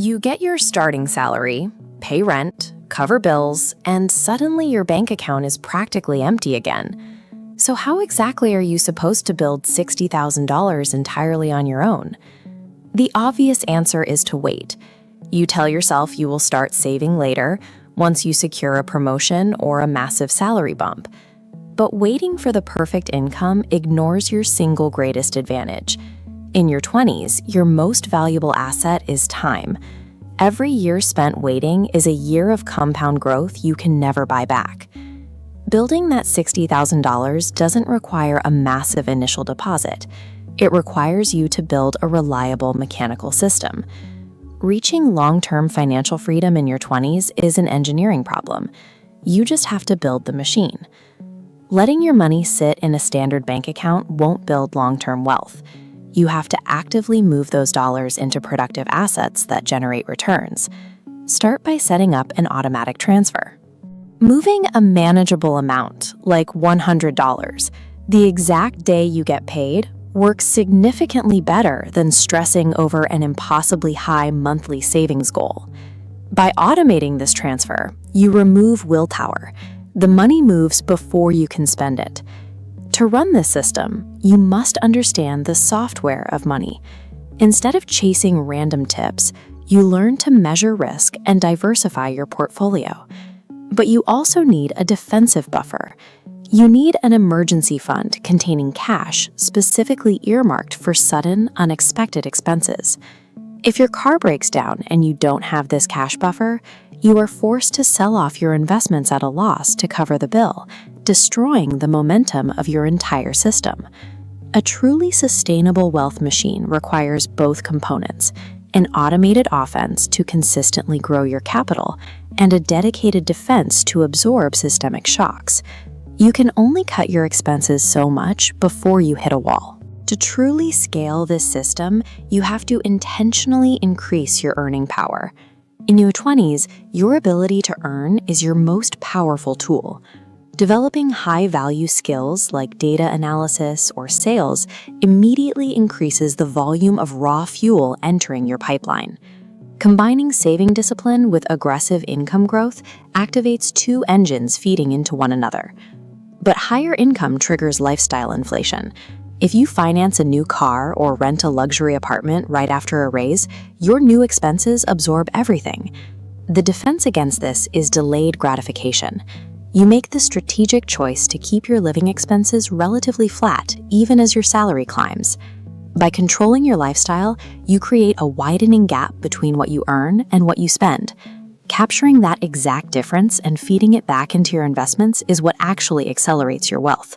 You get your starting salary, pay rent, cover bills, and suddenly your bank account is practically empty again. So how exactly are you supposed to build $60,000 entirely on your own? The obvious answer is to wait. You tell yourself you will start saving later, once you secure a promotion or a massive salary bump. But waiting for the perfect income ignores your single greatest advantage. In your 20s, your most valuable asset is time. Every year spent waiting is a year of compound growth you can never buy back. Building that $60,000 doesn't require a massive initial deposit. It requires you to build a reliable mechanical system. Reaching long-term financial freedom in your 20s is an engineering problem. You just have to build the machine. Letting your money sit in a standard bank account won't build long-term wealth. You have to actively move those dollars into productive assets that generate returns. Start by setting up an automatic transfer. Moving a manageable amount, like $100, the exact day you get paid, works significantly better than stressing over an impossibly high monthly savings goal. By automating this transfer, you remove willpower. The money moves before you can spend it. To run this system, you must understand the software of money. Instead of chasing random tips, you learn to measure risk and diversify your portfolio. But you also need a defensive buffer. You need an emergency fund containing cash specifically earmarked for sudden, unexpected expenses. If your car breaks down and you don't have this cash buffer, you are forced to sell off your investments at a loss to cover the bill, destroying the momentum of your entire system. A truly sustainable wealth machine requires both components: an automated offense to consistently grow your capital, and a dedicated defense to absorb systemic shocks. You can only cut your expenses so much before you hit a wall. To truly scale this system, you have to intentionally increase your earning power. In your 20s, your ability to earn is your most powerful tool. Developing high-value skills like data analysis or sales immediately increases the volume of raw fuel entering your pipeline. Combining saving discipline with aggressive income growth activates two engines feeding into one another. But higher income triggers lifestyle inflation. If you finance a new car or rent a luxury apartment right after a raise, your new expenses absorb everything. The defense against this is delayed gratification. You make the strategic choice to keep your living expenses relatively flat, even as your salary climbs. By controlling your lifestyle, you create a widening gap between what you earn and what you spend. Capturing that exact difference and feeding it back into your investments is what actually accelerates your wealth.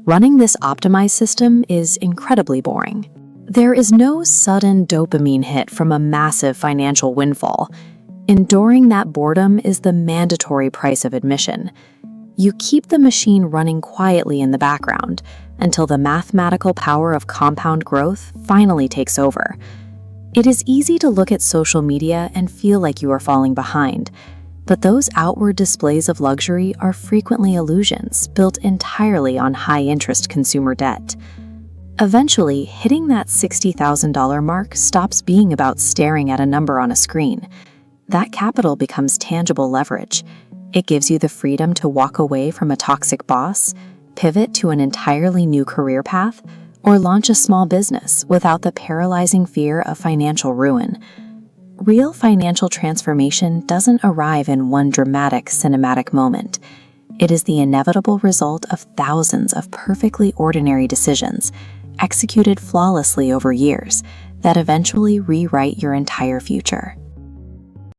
Running this optimized system is incredibly boring. There is no sudden dopamine hit from a massive financial windfall. Enduring that boredom is the mandatory price of admission. You keep the machine running quietly in the background until the mathematical power of compound growth finally takes over. It is easy to look at social media and feel like you are falling behind, but those outward displays of luxury are frequently illusions built entirely on high-interest consumer debt. Eventually, hitting that $60,000 mark stops being about staring at a number on a screen. That capital becomes tangible leverage. It gives you the freedom to walk away from a toxic boss, pivot to an entirely new career path, or launch a small business without the paralyzing fear of financial ruin. Real financial transformation doesn't arrive in one dramatic cinematic moment. It is the inevitable result of thousands of perfectly ordinary decisions, executed flawlessly over years, that eventually rewrite your entire future.